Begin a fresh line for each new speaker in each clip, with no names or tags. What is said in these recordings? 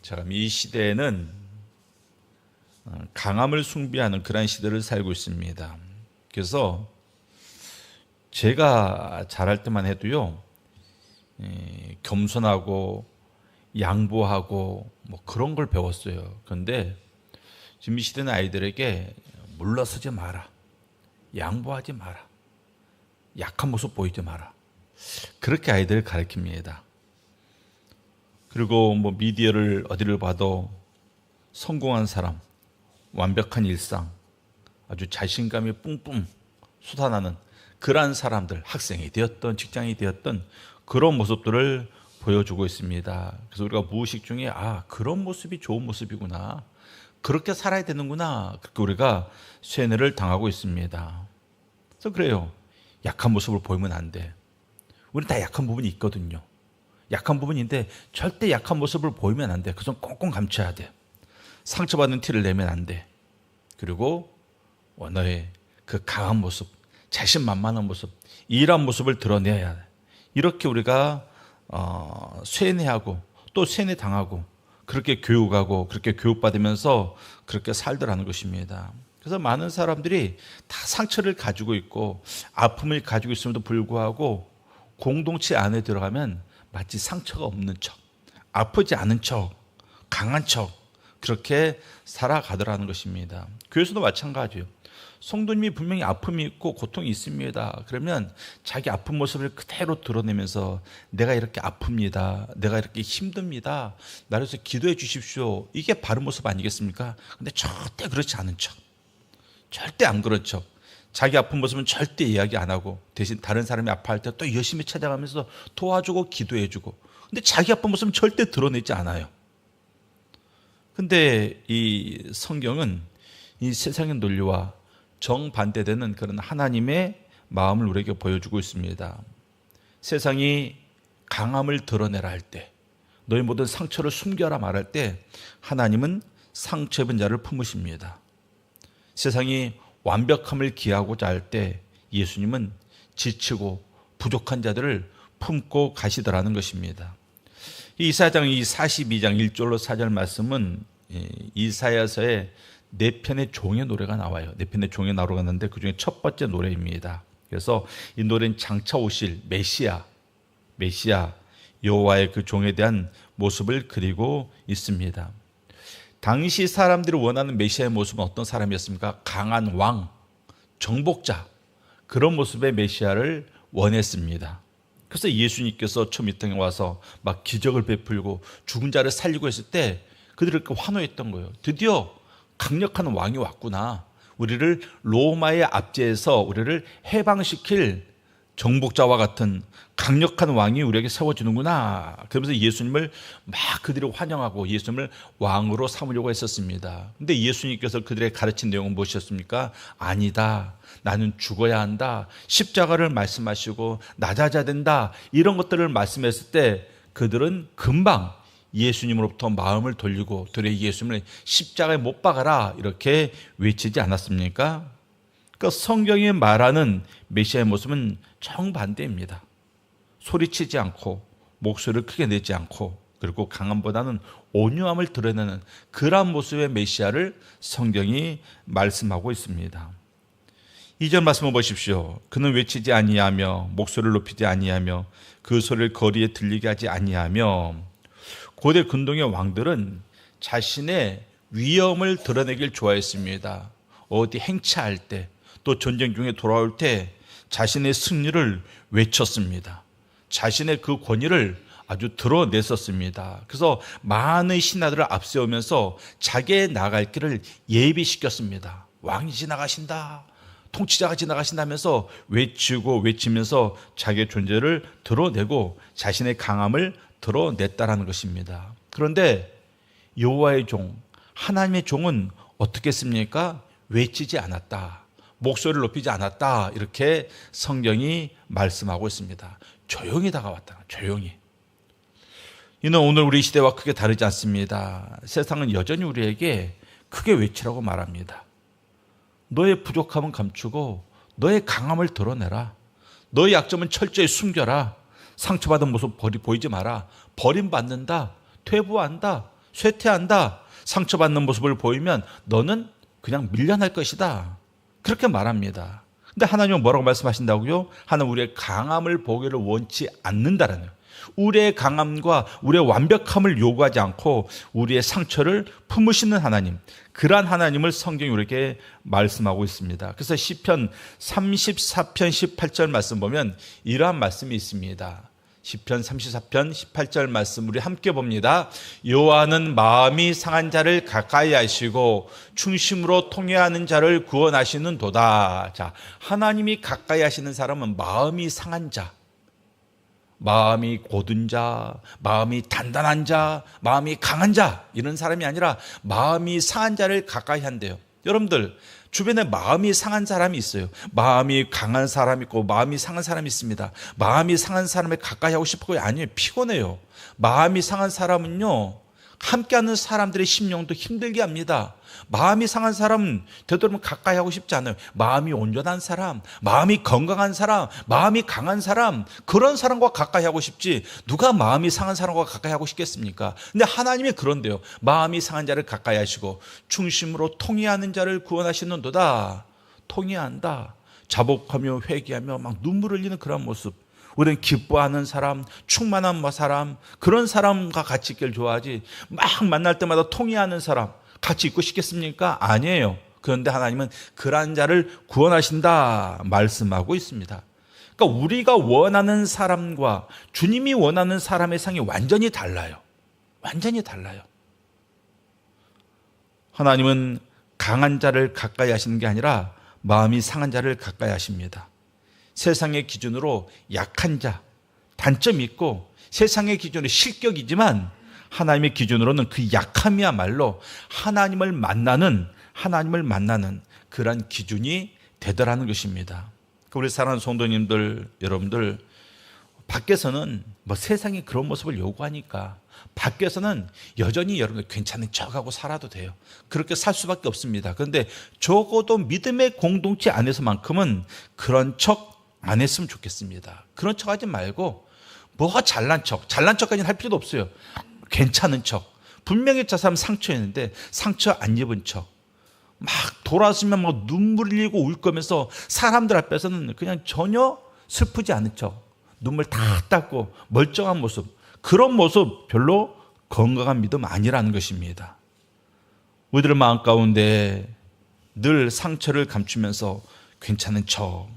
참, 이 시대에는 강함을 숭배하는 그런 시대를 살고 있습니다. 그래서 제가 자랄 때만 해도요, 겸손하고 양보하고 뭐 그런 걸 배웠어요. 그런데 지금 이 시대는 아이들에게 물러서지 마라, 양보하지 마라, 약한 모습 보이지 마라, 그렇게 아이들을 가르칩니다. 그리고 뭐 미디어를 어디를 봐도 성공한 사람, 완벽한 일상, 아주 자신감이 뿜뿜 솟아나는 그러한 사람들, 학생이 되었던 직장이 되었던 그런 모습들을 보여주고 있습니다. 그래서 우리가 무의식 중에 그런 모습이 좋은 모습이구나, 그렇게 살아야 되는구나, 그렇게 우리가 세뇌를 당하고 있습니다. 그래서 그래요, 약한 모습을 보이면 안 돼. 우리는 다 약한 부분이 있거든요. 약한 부분인데 절대 약한 모습을 보이면 안 돼. 그건 꽁꽁 감춰야 돼. 상처받는 티를 내면 안 돼. 그리고 너의 그 강한 모습, 자신만만한 모습, 이런 모습을 드러내야 돼. 이렇게 우리가 세뇌하고 또 세뇌당하고 그렇게 교육하고 그렇게 교육받으면서 그렇게 살더라는 것입니다. 그래서 많은 사람들이 다 상처를 가지고 있고 아픔을 가지고 있음에도 불구하고 공동체 안에 들어가면 마치 상처가 없는 척, 아프지 않은 척, 강한 척 그렇게 살아가더라는 것입니다. 교회에서도 마찬가지예요. 성도님이 분명히 아픔이 있고 고통이 있습니다. 그러면 자기 아픈 모습을 그대로 드러내면서 내가 이렇게 아픕니다, 내가 이렇게 힘듭니다, 나를 위해서 기도해 주십시오, 이게 바른 모습 아니겠습니까? 근데 절대 그렇지 않은 척, 절대 안 그런 척, 자기 아픈 모습은 절대 이야기 안 하고 대신 다른 사람이 아파할 때 또 열심히 찾아가면서 도와주고 기도해주고, 근데 자기 아픈 모습은 절대 드러내지 않아요. 근데 이 성경은 이 세상의 논리와 정반대되는 그런 하나님의 마음을 우리에게 보여주고 있습니다. 세상이 강함을 드러내라 할 때, 너희 모든 상처를 숨겨라 말할 때 하나님은 상처 입은 자를 품으십니다. 세상이 완벽함을 기하고자 할 때 예수님은 지치고 부족한 자들을 품고 가시더라는 것입니다. 이사야장 42장 1절로 4절 말씀은 이사야서의 네 편의 종의 노래가 나와요. 네 편의 종의 노래가 나오는데 그 중에 첫 번째 노래입니다. 그래서 이 노래는 장차 오실 메시아 여호와의 그 종에 대한 모습을 그리고 있습니다. 당시 사람들이 원하는 메시아의 모습은 어떤 사람이었습니까? 강한 왕, 정복자, 그런 모습의 메시아를 원했습니다. 그래서 예수님께서 처음 이 땅에 와서 막 기적을 베풀고 죽은 자를 살리고 했을 때 그들을 환호했던 거예요. 드디어 강력한 왕이 왔구나, 우리를 로마의 압제에서 우리를 해방시킬 정복자와 같은 강력한 왕이 우리에게 세워지는구나. 그러면서 예수님을 막 그들이 환영하고 예수님을 왕으로 삼으려고 했었습니다. 근데 예수님께서 그들의 가르친 내용은 무엇이었습니까? 아니다, 나는 죽어야 한다, 십자가를 말씀하시고 낮아져야 된다, 이런 것들을 말씀했을 때 그들은 금방 예수님으로부터 마음을 돌리고 되레 예수님을 십자가에 못 박아라 이렇게 외치지 않았습니까? 그러니까 성경이 말하는 메시아의 모습은 정반대입니다. 소리치지 않고 목소리를 크게 내지 않고 그리고 강함보다는 온유함을 드러내는 그러한 모습의 메시아를 성경이 말씀하고 있습니다. 2절 말씀을 보십시오. 그는 외치지 아니하며 목소리를 높이지 아니하며 그 소리를 거리에 들리게 하지 아니하며. 고대 근동의 왕들은 자신의 위엄을 드러내길 좋아했습니다. 어디 행차할 때 또 전쟁 중에 돌아올 때 자신의 승리를 외쳤습니다. 자신의 그 권위를 아주 드러냈었습니다. 그래서 많은 신하들을 앞세우면서 자기의 나갈 길을 예비시켰습니다. 왕이 지나가신다, 통치자가 지나가신다면서 외치면서 자기의 존재를 드러내고 자신의 강함을 드러냈다라는 것입니다. 그런데 여호와의 종, 하나님의 종은 어떻게 했습니까? 외치지 않았다, 목소리를 높이지 않았다, 이렇게 성경이 말씀하고 있습니다. 조용히 다가왔다, 조용히. 이는 오늘 우리 시대와 크게 다르지 않습니다. 세상은 여전히 우리에게 크게 외치라고 말합니다. 너의 부족함은 감추고 너의 강함을 드러내라, 너의 약점은 철저히 숨겨라, 상처받은 모습 보이지 마라, 버림받는다, 퇴보한다, 쇠퇴한다. 상처받는 모습을 보이면 너는 그냥 밀려날 것이다. 그렇게 말합니다. 근데 하나님은 뭐라고 말씀하신다고요? 하나님 우리의 강함을 보기를 원치 않는다라는 거예요. 우리의 강함과 우리의 완벽함을 요구하지 않고 우리의 상처를 품으시는 하나님, 그러한 하나님을 성경이 우리에게 말씀하고 있습니다. 그래서 시편 34편 18절 말씀 보면 이러한 말씀이 있습니다. 시편 34편 18절 말씀 우리 함께 봅니다. 여호와는 마음이 상한 자를 가까이 하시고 충심으로 통회하는 자를 구원하시는도다. 자, 하나님이 가까이 하시는 사람은 마음이 상한 자, 마음이 고든 자, 마음이 단단한 자, 마음이 강한 자, 이런 사람이 아니라 마음이 상한 자를 가까이 한대요. 여러분들 주변에 마음이 상한 사람이 있어요. 마음이 강한 사람이 있고 마음이 상한 사람이 있습니다. 마음이 상한 사람에 가까이 하고 싶고요? 아니에요. 피곤해요. 마음이 상한 사람은요, 함께하는 사람들의 심령도 힘들게 합니다. 마음이 상한 사람은 되도록 가까이 하고 싶지 않아요. 마음이 온전한 사람, 마음이 건강한 사람, 마음이 강한 사람, 그런 사람과 가까이 하고 싶지 누가 마음이 상한 사람과 가까이 하고 싶겠습니까? 근데 하나님이 그런데요. 마음이 상한 자를 가까이 하시고 충심으로 통회하는 자를 구원하시는도다. 통회한다. 자복하며 회개하며 막 눈물 흘리는 그런 모습. 우리는 기뻐하는 사람, 충만한 사람, 그런 사람과 같이 있길 좋아하지 막 만날 때마다 통회하는 사람 같이 있고 싶겠습니까? 아니에요. 그런데 하나님은 그러한 자를 구원하신다 말씀하고 있습니다. 그러니까 우리가 원하는 사람과 주님이 원하는 사람의 상이 완전히 달라요. 완전히 달라요. 하나님은 강한 자를 가까이 하시는 게 아니라 마음이 상한 자를 가까이 하십니다. 세상의 기준으로 약한 자, 단점이 있고 세상의 기준으로 실격이지만 하나님의 기준으로는 그 약함이야말로 하나님을 만나는 그런 기준이 되더라는 것입니다. 우리 사랑하는 성도님들, 여러분들, 밖에서는 세상이 그런 모습을 요구하니까 밖에서는 여전히 여러분 괜찮은 척하고 살아도 돼요. 그렇게 살 수밖에 없습니다. 그런데 적어도 믿음의 공동체 안에서만큼은 그런 척 안 했으면 좋겠습니다. 그런 척 하지 말고 잘난 척까지는 할 필요도 없어요. 괜찮은 척. 분명히 저 사람 상처였는데 상처 안 입은 척. 막 돌아서면 눈물 흘리고 울 거면서 사람들 앞에서는 그냥 전혀 슬프지 않은 척. 눈물 다 닦고 멀쩡한 모습. 그런 모습 별로 건강한 믿음 아니라는 것입니다. 우리들 마음 가운데 늘 상처를 감추면서 괜찮은 척.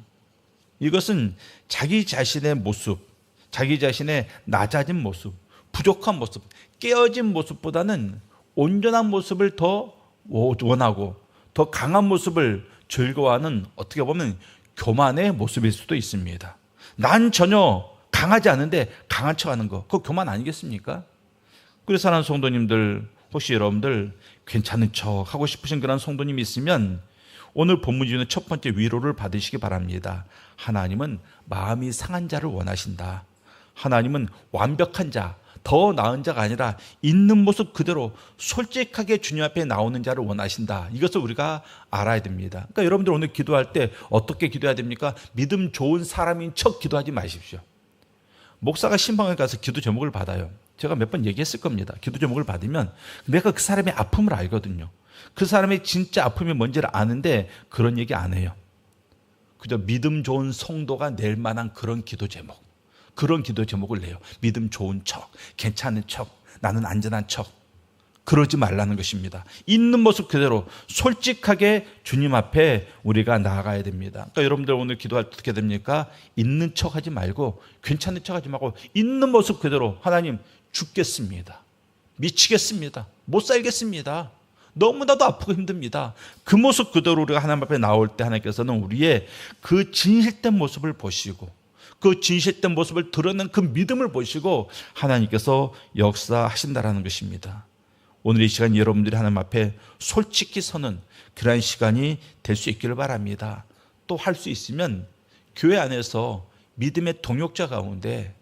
이것은 자기 자신의 모습, 자기 자신의 낮아진 모습, 부족한 모습, 깨어진 모습보다는 온전한 모습을 더 원하고 더 강한 모습을 즐거워하는 어떻게 보면 교만의 모습일 수도 있습니다. 난 전혀 강하지 않은데 강한 척하는 거, 그거 교만 아니겠습니까? 그래서 사랑하는 성도님들, 혹시 여러분들 괜찮은 척 하고 싶으신 그런 성도님이 있으면 오늘 본문 중에 첫 번째 위로를 받으시기 바랍니다. 하나님은 마음이 상한 자를 원하신다. 하나님은 완벽한 자, 더 나은 자가 아니라 있는 모습 그대로 솔직하게 주님 앞에 나오는 자를 원하신다. 이것을 우리가 알아야 됩니다. 그러니까 여러분들 오늘 기도할 때 어떻게 기도해야 됩니까? 믿음 좋은 사람인 척 기도하지 마십시오. 목사가 신방에 가서 기도 제목을 받아요. 제가 몇 번 얘기했을 겁니다. 기도 제목을 받으면 내가 그 사람의 아픔을 알거든요. 그 사람의 진짜 아픔이 뭔지를 아는데 그런 얘기 안 해요. 그저 믿음 좋은 성도가 낼 만한 그런 기도 제목, 그런 기도 제목을 내요. 믿음 좋은 척, 괜찮은 척, 나는 안전한 척. 그러지 말라는 것입니다. 있는 모습 그대로 솔직하게 주님 앞에 우리가 나아가야 됩니다. 그러니까 여러분들 오늘 기도할 때 어떻게 됩니까? 있는 척 하지 말고 괜찮은 척 하지 말고 있는 모습 그대로 하나님 죽겠습니다. 미치겠습니다. 못 살겠습니다. 너무나도 아프고 힘듭니다. 그 모습 그대로 우리가 하나님 앞에 나올 때 하나님께서는 우리의 그 진실된 모습을 보시고 그 진실된 모습을 드러낸 그 믿음을 보시고 하나님께서 역사하신다라는 것입니다. 오늘 이 시간 여러분들이 하나님 앞에 솔직히 서는 그러한 시간이 될 수 있기를 바랍니다. 또 할 수 있으면 교회 안에서 믿음의 동역자 가운데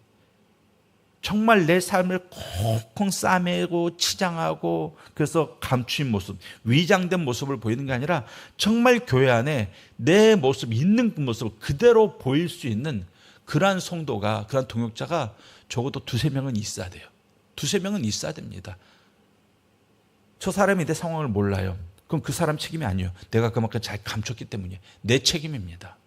정말 내 삶을 콩콩 싸매고 치장하고 그래서 감추인 모습, 위장된 모습을 보이는 게 아니라 정말 교회 안에 내 모습, 있는 모습을 그대로 보일 수 있는 그러한 성도가, 그러한 동역자가 적어도 두세 명은 있어야 돼요. 두세 명은 있어야 됩니다. 저 사람이 내 상황을 몰라요. 그럼 그 사람 책임이 아니에요. 내가 그만큼 잘 감췄기 때문이에요. 내 책임입니다.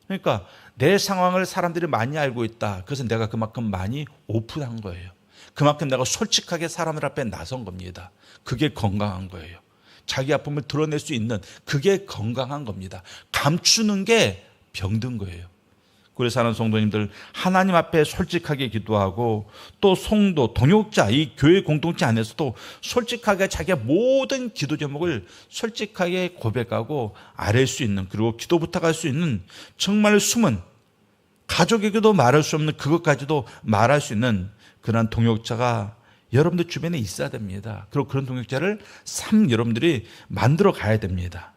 그러니까 내 상황을 사람들이 많이 알고 있다. 그것은 내가 그만큼 많이 오픈한 거예요. 그만큼 내가 솔직하게 사람들 앞에 나선 겁니다. 그게 건강한 거예요. 자기 아픔을 드러낼 수 있는 그게 건강한 겁니다. 감추는 게 병든 거예요. 그래서 사는 성도님들, 하나님 앞에 솔직하게 기도하고 또 성도, 동역자, 이 교회 공동체 안에서도 솔직하게 자기의 모든 기도 제목을 솔직하게 고백하고 아뢰 수 있는, 그리고 기도 부탁할 수 있는 정말 숨은, 가족에게도 말할 수 없는 그것까지도 말할 수 있는 그런 동역자가 여러분들 주변에 있어야 됩니다. 그리고 그런 동역자를 여러분들이 만들어 가야 됩니다.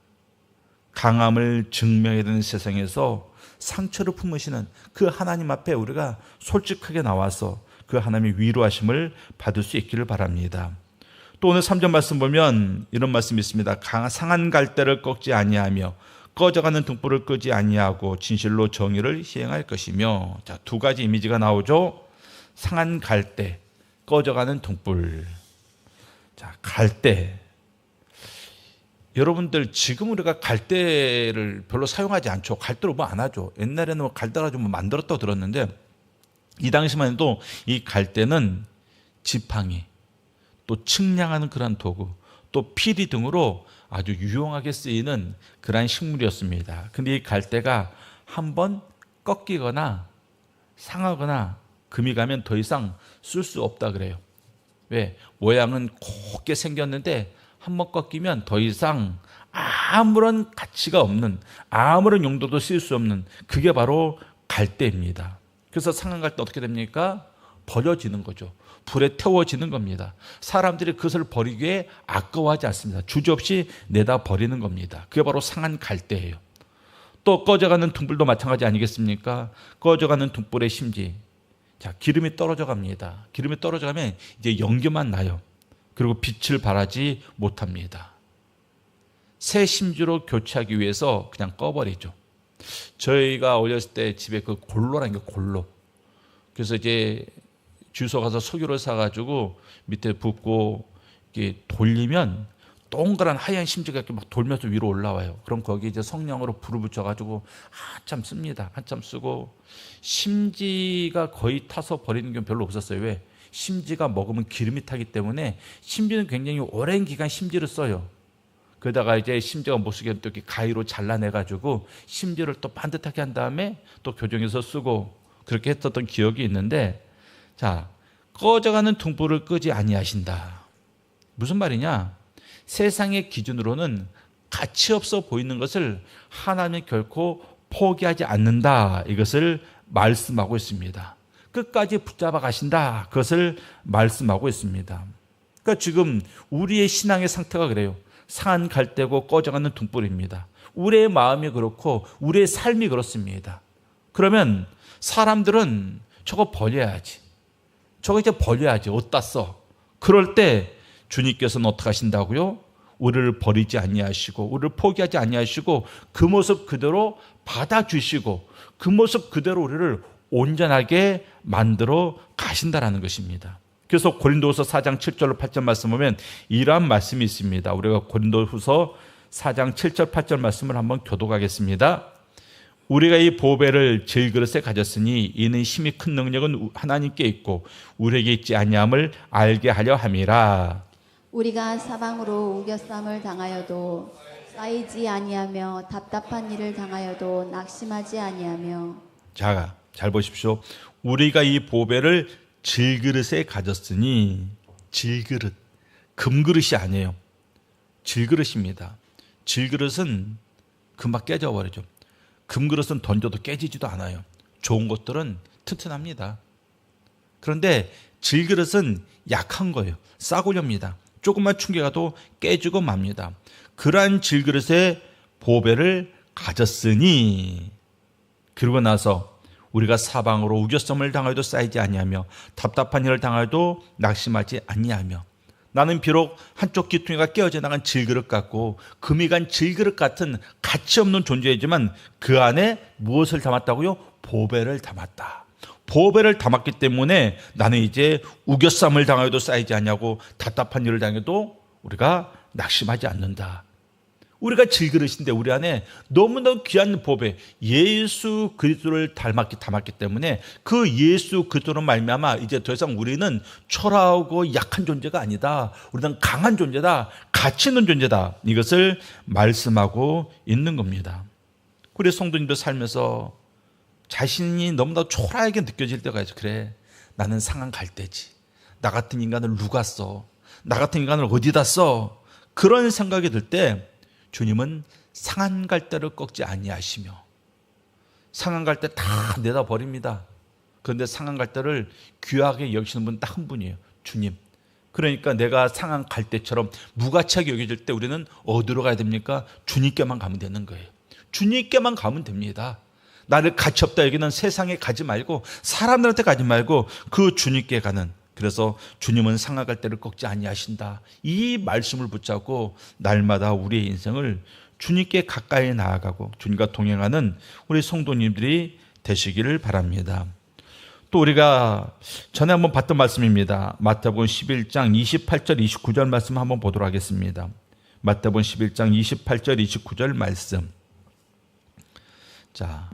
강함을 증명해야 되는 세상에서 상처를 품으시는 그 하나님 앞에 우리가 솔직하게 나와서 그 하나님의 위로하심을 받을 수 있기를 바랍니다. 또 오늘 3절 말씀 보면 이런 말씀이 있습니다. 상한 갈대를 꺾지 아니하며 꺼져가는 등불을 끄지 아니하고 진실로 정의를 시행할 것이며. 자, 두 가지 이미지가 나오죠. 상한 갈대, 꺼져가는 등불. 자, 갈대. 여러분들 지금 우리가 갈대를 별로 사용하지 않죠. 갈대로 뭐 안 하죠. 옛날에는 뭐 갈대 가지고 뭐 만들었다고 들었는데, 이 당시만 해도 이 갈대는 지팡이, 또 측량하는 그런 도구, 또 피리 등으로 아주 유용하게 쓰이는 그러한 식물이었습니다. 근데 이 갈대가 한번 꺾이거나 상하거나 금이 가면 더 이상 쓸 수 없다 그래요. 왜? 모양은 곱게 생겼는데 한번 꺾이면 더 이상 아무런 가치가 없는, 아무런 용도도 쓸 수 없는, 그게 바로 갈대입니다. 그래서 상한 갈대 어떻게 됩니까? 버려지는 거죠. 불에 태워지는 겁니다. 사람들이 그것을 버리기에 아까워하지 않습니다. 주저없이 내다 버리는 겁니다. 그게 바로 상한 갈대예요. 또 꺼져가는 등불도 마찬가지 아니겠습니까? 꺼져가는 등불의 심지. 자, 기름이 떨어져 갑니다. 기름이 떨어져 가면 이제 연기만 나요. 그리고 빛을 발하지 못합니다. 새 심지로 교체하기 위해서 그냥 꺼버리죠. 저희가 어렸을 때 집에 그 골로라는 게 골로. 그래서 이제 주소 가서 석유를 사가지고 밑에 붓고 이렇게 돌리면 동그란 하얀 심지가 이렇게 막 돌면서 위로 올라와요. 그럼 거기 이제 성령으로 불을 붙여가지고 한참 씁니다. 한참 쓰고 심지가 거의 타서 버리는 경우 별로 없었어요. 왜? 심지가 먹으면 기름이 타기 때문에 심지는 굉장히 오랜 기간 심지를 써요. 그러다가 이제 심지가 못 쓰게 또 이렇게 가위로 잘라내가지고 심지를 또 반듯하게 한 다음에 또 교정해서 쓰고 그렇게 했었던 기억이 있는데, 자, 꺼져가는 등불을 끄지 아니하신다. 무슨 말이냐? 세상의 기준으로는 가치 없어 보이는 것을 하나님은 결코 포기하지 않는다. 이것을 말씀하고 있습니다. 끝까지 붙잡아 가신다. 그것을 말씀하고 있습니다. 그러니까 지금 우리의 신앙의 상태가 그래요. 상한 갈대고 꺼져가는 등불입니다. 우리의 마음이 그렇고 우리의 삶이 그렇습니다. 그러면 사람들은 저거 버려야지. 저거 이제 버려야지. 어디다 써? 그럴 때 주님께서는 어떻게 하신다고요? 우리를 버리지 아니하시고 우리를 포기하지 아니하시고 그 모습 그대로 받아주시고 그 모습 그대로 우리를 온전하게 만들어 가신다라는 것입니다. 그래서 고린도후서 4장 7절 8절 말씀 보면 이러한 말씀이 있습니다. 우리가 고린도후서 4장 7절 8절 말씀을 한번 교독하겠습니다. 우리가 이 보배를 질그릇에 가졌으니 이는 힘이 큰 능력은 하나님께 있고 우리에게 있지 아니함을 알게 하려 함이라.
우리가 사방으로 우겨쌈을 당하여도 쌓이지 아니하며 답답한 일을 당하여도 낙심하지 아니하며.
자, 잘 보십시오. 우리가 이 보배를 질그릇에 가졌으니, 질그릇, 금그릇이 아니에요. 질그릇입니다. 질그릇은 금방 깨져버리죠. 금그릇은 던져도 깨지지도 않아요. 좋은 것들은 튼튼합니다. 그런데 질그릇은 약한 거예요. 싸구려입니다. 조금만 충격가도 깨지고 맙니다. 그러한 질그릇에 보배를 가졌으니, 그러고 나서 우리가 사방으로 우겨쌈을 당하여도 쌓이지 아니하며 답답한 일을 당하여도 낙심하지 아니하며. 나는 비록 한쪽 귀퉁이가 깨어져 나간 질그릇 같고 금이 간 질그릇 같은 가치 없는 존재이지만 그 안에 무엇을 담았다고요? 보배를 담았다. 보배를 담았기 때문에 나는 이제 우겨쌈을 당하여도 쌓이지 않냐고 답답한 일을 당해도 우리가 낙심하지 않는다. 우리가 질그릇인데 우리 안에 너무나 귀한 보배 예수 그리스도를 담았기 때문에 그 예수 그리스도로 말미암아 이제 더 이상 우리는 초라하고 약한 존재가 아니다. 우리는 강한 존재다. 가치 있는 존재다. 이것을 말씀하고 있는 겁니다. 우리 성도님도 살면서 자신이 너무나 초라하게 느껴질 때가 있죠. 그래, 나는 상한 갈대지. 나 같은 인간을 누가 써? 나 같은 인간을 어디다 써? 그런 생각이 들 때 주님은 상한 갈대를 꺾지 아니하시며 상한 갈대 다 내다 버립니다. 그런데 상한 갈대를 귀하게 여기시는 분 딱 한 분이에요. 주님. 그러니까 내가 상한 갈대처럼 무가치하게 여겨질 때 우리는 어디로 가야 됩니까? 주님께만 가면 되는 거예요. 주님께만 가면 됩니다. 나를 가치 없다 여기는 세상에 가지 말고 사람들한테 가지 말고 그 주님께 가는, 그래서 주님은 상한 갈대를 꺾지 아니하신다. 이 말씀을 붙잡고 날마다 우리의 인생을 주님께 가까이 나아가고 주님과 동행하는 우리 성도님들이 되시기를 바랍니다. 또 우리가 전에 한번 봤던 말씀입니다. 마태복음 11장 28절 29절 말씀 한번 보도록 하겠습니다. 마태복음 11장 28절 29절 말씀. 자,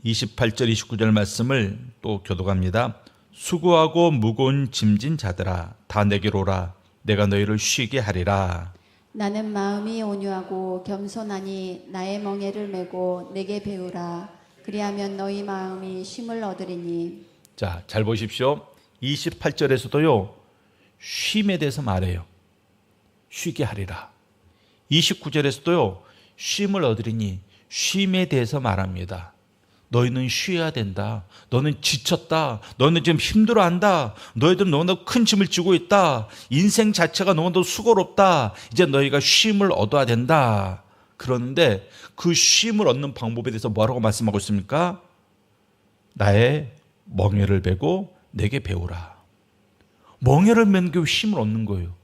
28절 29절 말씀을 또 교독합니다. 수고하고 무거운 짐진 자들아 다 내게로 오라. 내가 너희를 쉬게 하리라.
나는 마음이 온유하고 겸손하니 나의 멍에를 메고 내게 배우라. 그리하면 너희 마음이 쉼을 얻으리니.
자, 잘 보십시오. 28절에서도요 쉼에 대해서 말해요. 쉬게 하리라. 29절에서도요 쉼을 얻으리니 쉼에 대해서 말합니다. 너희는 쉬어야 된다. 너는 지쳤다. 너는 지금 힘들어한다. 너희들은 너무나 큰 짐을 지고 있다. 인생 자체가 너무나 수고롭다. 이제 너희가 쉼을 얻어야 된다. 그러는데 그 쉼을 얻는 방법에 대해서 뭐라고 말씀하고 있습니까? 나의 멍에를 메고 내게 배우라. 멍에를 메는 게 쉼을 얻는 거예요.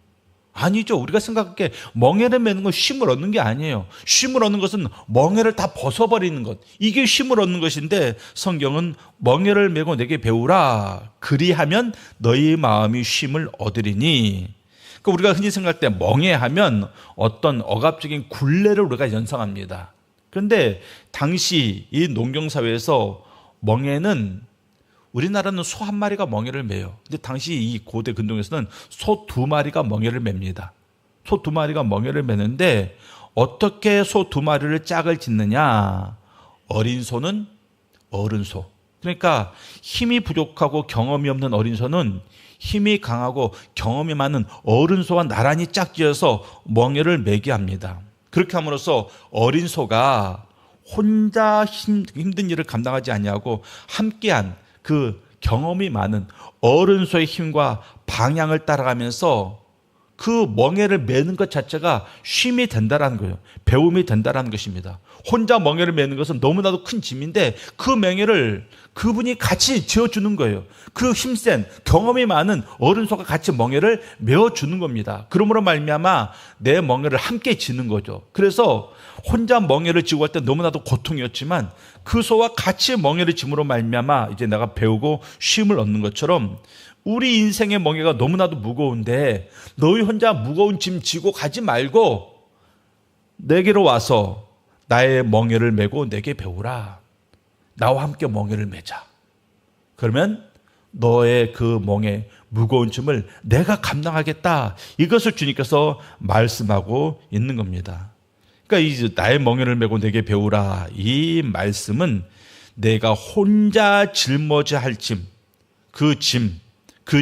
아니죠. 우리가 생각하기에 멍에를 메는 건 쉼을 얻는 게 아니에요. 쉼을 얻는 것은 멍에를 다 벗어버리는 것. 이게 쉼을 얻는 것인데 성경은 멍에를 메고 내게 배우라. 그리하면 너희 마음이 쉼을 얻으리니. 그러니까 우리가 흔히 생각할 때 멍에하면 어떤 억압적인 굴레를 우리가 연상합니다. 그런데 당시 이 농경사회에서 멍에는 우리나라는 소 한 마리가 멍에를 매요. 근데 당시 이 고대 근동에서는 소 두 마리가 멍에를 맵니다. 소 두 마리가 멍에를 매는데 어떻게 소 두 마리를 짝을 짓느냐? 어린 소는 어른 소. 그러니까 힘이 부족하고 경험이 없는 어린 소는 힘이 강하고 경험이 많은 어른 소와 나란히 짝지어서 멍에를 매게 합니다. 그렇게 함으로써 어린 소가 혼자 힘든 일을 감당하지 아니하고 함께한 그 경험이 많은 어른소의 힘과 방향을 따라가면서 그 멍에를 매는 것 자체가 쉼이 된다라는 거예요. 배움이 된다라는 것입니다. 혼자 멍에를 매는 것은 너무나도 큰 짐인데 그 멍에를 그분이 같이 지어주는 거예요. 그 힘센 경험이 많은 어른소가 같이 멍에를 메어주는 겁니다. 그러므로 말미암아 내 멍에를 함께 지는 거죠. 그래서 혼자 멍에를 지고 갈 때 너무나도 고통이었지만 그 소와 같이 멍에를 짐으로 말미암아 이제 내가 배우고 쉼을 얻는 것처럼 우리 인생의 멍에가 너무나도 무거운데 너희 혼자 무거운 짐 지고 가지 말고 내게로 와서 나의 멍에를 메고 내게 배우라. 나와 함께 멍에를 메자. 그러면 너의 그 멍에 무거운 짐을 내가 감당하겠다. 이것을 주님께서 말씀하고 있는 겁니다. 그러니까 이 나의 멍에를 메고 내게 배우라. 이 말씀은 내가 혼자 짊어져야 할 짐, 그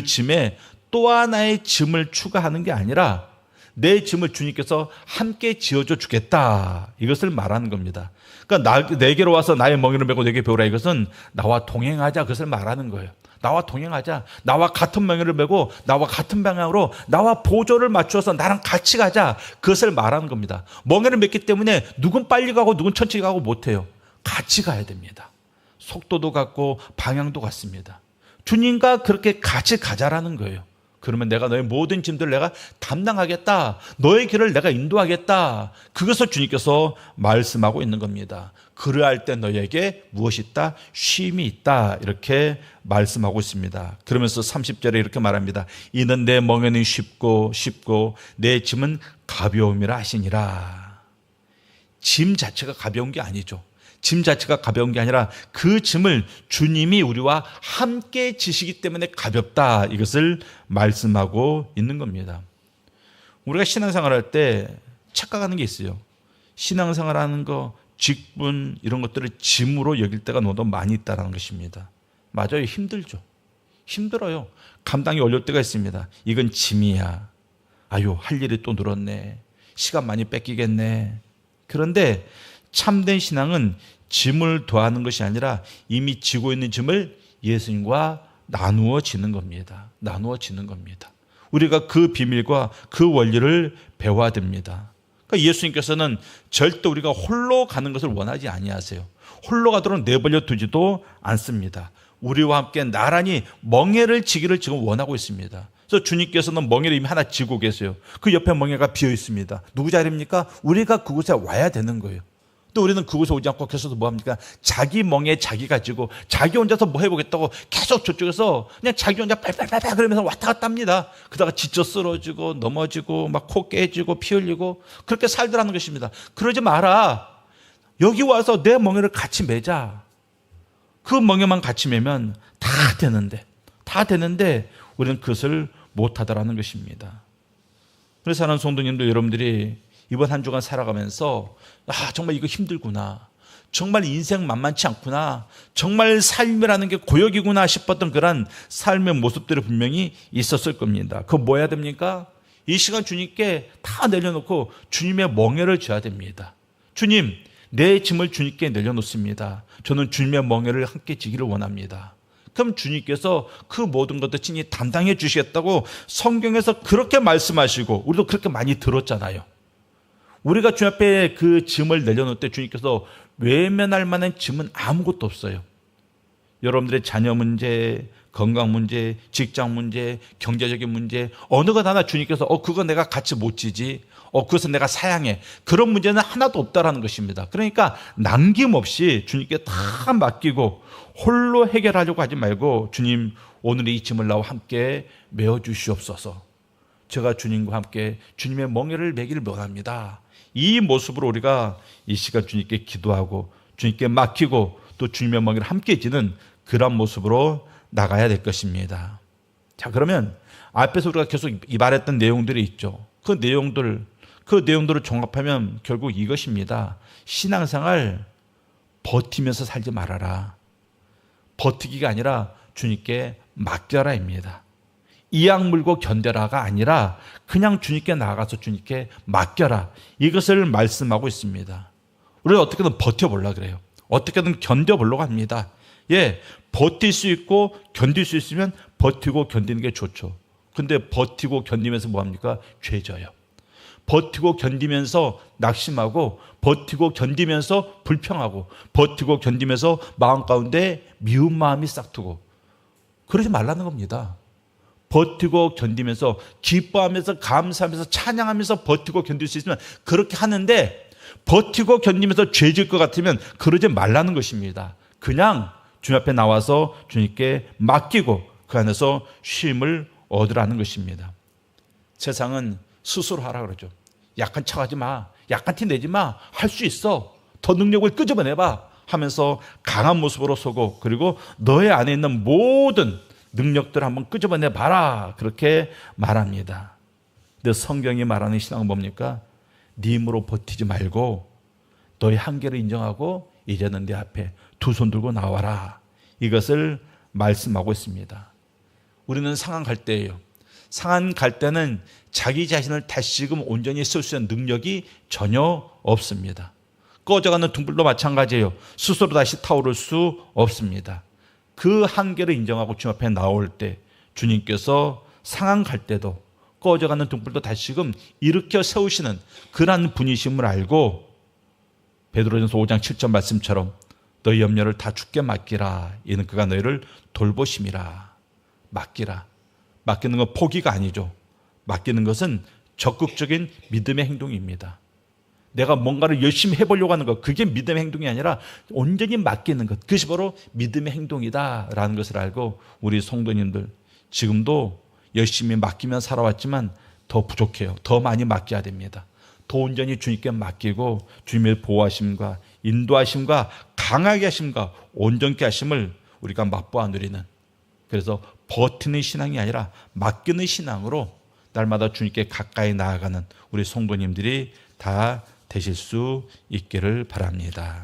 짐에 또 하나의 짐을 추가하는 게 아니라 내 짐을 주님께서 함께 지어줘 주겠다. 이것을 말하는 겁니다. 그러니까 내게로 와서 나의 멍에를 메고 내게 배우라. 이것은 나와 동행하자. 그것을 말하는 거예요. 나와 동행하자. 나와 같은 멍에를 메고 나와 같은 방향으로 나와 보조를 맞추어서 나랑 같이 가자. 그것을 말하는 겁니다. 멍에를 맸기 때문에 누군 빨리 가고 누군 천천히 가고 못해요. 같이 가야 됩니다. 속도도 같고 방향도 같습니다. 주님과 그렇게 같이 가자라는 거예요. 그러면 내가 너의 모든 짐들을 내가 담당하겠다. 너의 길을 내가 인도하겠다. 그것을 주님께서 말씀하고 있는 겁니다. 그러할 때 너에게 무엇이 있다? 쉼이 있다. 이렇게 말씀하고 있습니다. 그러면서 30절에 이렇게 말합니다. 이는 내 멍에는 쉽고 내 짐은 가벼움이라 하시니라. 짐 자체가 가벼운 게 아니죠. 짐 자체가 가벼운 게 아니라 그 짐을 주님이 우리와 함께 지시기 때문에 가볍다. 이것을 말씀하고 있는 겁니다. 우리가 신앙생활 할 때 착각하는 게 있어요. 신앙생활 하는 거, 직분 이런 것들을 짐으로 여길 때가 너무 많이 있다는 것입니다. 맞아요. 힘들죠. 힘들어요. 감당이 어려울 때가 있습니다. 이건 짐이야. 아유, 할 일이 또 늘었네. 시간 많이 뺏기겠네. 그런데 참된 신앙은 짐을 더하는 것이 아니라 이미 지고 있는 짐을 예수님과 나누어지는 겁니다. 나누어지는 겁니다. 우리가 그 비밀과 그 원리를 배워야 됩니다. 그러니까 예수님께서는 절대 우리가 홀로 가는 것을 원하지 아니하세요. 홀로 가도록 내버려 두지도 않습니다. 우리와 함께 나란히 멍에를 지기를 지금 원하고 있습니다. 그래서 주님께서는 멍에를 이미 하나 지고 계세요. 그 옆에 멍에가 비어 있습니다. 누구 자리입니까? 우리가 그곳에 와야 되는 거예요. 또 우리는 그곳에 오지 않고 계속해서 뭐합니까? 자기 멍에 자기 가지고 자기 혼자서 뭐 해보겠다고 계속 저쪽에서 그냥 자기 혼자 빨빨빨빨 그러면서 왔다 갔다 합니다. 그러다가 지쳐 쓰러지고 넘어지고 막 코 깨지고 피 흘리고 그렇게 살더라는 것입니다. 그러지 마라. 여기 와서 내 멍에를 같이 매자. 그 멍에만 같이 매면 다 되는데 우리는 그것을 못하더라는 것입니다. 그래서 하는 성도님들 여러분들이 이번 한 주간 살아가면서 정말 이거 힘들구나. 정말 인생 만만치 않구나. 정말 삶이라는 게 고역이구나 싶었던 그런 삶의 모습들이 분명히 있었을 겁니다. 그거 뭐 해야 됩니까? 이 시간 주님께 다 내려놓고 주님의 멍에를 져야 됩니다. 주님, 내 짐을 주님께 내려놓습니다. 저는 주님의 멍에를 함께 지기를 원합니다. 그럼 주님께서 그 모든 것들 친히 담당해 주시겠다고 성경에서 그렇게 말씀하시고 우리도 그렇게 많이 들었잖아요. 우리가 주님 앞에 그 짐을 내려놓을 때 주님께서 외면할 만한 짐은 아무것도 없어요. 여러분들의 자녀 문제, 건강 문제, 직장 문제, 경제적인 문제 어느 것 하나 주님께서 그거 내가 같이 못 지지. 그것은 내가 사양해. 그런 문제는 하나도 없다라는 것입니다. 그러니까 남김없이 주님께 다 맡기고 홀로 해결하려고 하지 말고 주님 오늘 이 짐을 나와 함께 메어주시옵소서. 제가 주님과 함께 주님의 멍에를 매기를 원합니다. 이 모습으로 우리가 이 시간 주님께 기도하고 주님께 맡기고 또 주님의 멍에를 함께 지는 그런 모습으로 나가야 될 것입니다. 자, 그러면 앞에서 우리가 계속 말했던 내용들이 있죠. 그 내용들을 종합하면 결국 이것입니다. 신앙생활 버티면서 살지 말아라. 버티기가 아니라 주님께 맡겨라입니다. 이악 물고 견뎌라가 아니라 그냥 주님께 나아가서 주님께 맡겨라. 이것을 말씀하고 있습니다. 우리가 어떻게든 버텨보려고 그래요. 어떻게든 견뎌보려고 합니다. 버틸 수 있고 견딜 수 있으면 버티고 견디는 게 좋죠. 근데 버티고 견디면서 뭐합니까? 죄져요. 버티고 견디면서 낙심하고 버티고 견디면서 불평하고 버티고 견디면서 마음 가운데 미운 마음이 싹트고 그러지 말라는 겁니다. 버티고 견디면서 기뻐하면서 감사하면서 찬양하면서 버티고 견딜 수 있으면 그렇게 하는데 버티고 견디면서 죄질 것 같으면 그러지 말라는 것입니다. 그냥 주님 앞에 나와서 주님께 맡기고 그 안에서 쉼을 얻으라는 것입니다. 세상은 스스로 하라 그러죠. 약한 척하지 마. 약한 티 내지 마. 할 수 있어. 더 능력을 끄집어내봐 하면서 강한 모습으로 서고 그리고 너의 안에 있는 모든 능력들을 한번 끄집어내봐라. 그렇게 말합니다. 근데 성경이 말하는 신앙은 뭡니까? 네 힘으로 버티지 말고 너의 한계를 인정하고 이제는 내 앞에 두 손 들고 나와라. 이것을 말씀하고 있습니다. 우리는 상한 갈 때예요. 상한 갈 때는 자기 자신을 다시금 온전히 쓸 수 있는 능력이 전혀 없습니다. 꺼져가는 등불도 마찬가지예요. 스스로 다시 타오를 수 없습니다. 그 한계를 인정하고 주님 앞에 나올 때 주님께서 상한 갈 때도 꺼져가는 등불도 다시금 일으켜 세우시는 그러한 분이심을 알고 베드로전서 5장 7절 말씀처럼 너희 염려를 다 주께 맡기라. 이는 그가 너희를 돌보심이라. 맡기라. 맡기는 건 포기가 아니죠. 맡기는 것은 적극적인 믿음의 행동입니다. 내가 뭔가를 열심히 해보려고 하는 것, 그게 믿음의 행동이 아니라 온전히 맡기는 것, 그것이 바로 믿음의 행동이다라는 것을 알고 우리 성도님들 지금도 열심히 맡기면 살아왔지만 더 부족해요. 더 많이 맡겨야 됩니다. 더 온전히 주님께 맡기고 주님의 보호하심과 인도하심과 강하게 하심과 온전케 하심을 우리가 맛보아 누리는, 그래서 버티는 신앙이 아니라 맡기는 신앙으로 날마다 주님께 가까이 나아가는 우리 성도님들이 다 되실 수 있기를 바랍니다.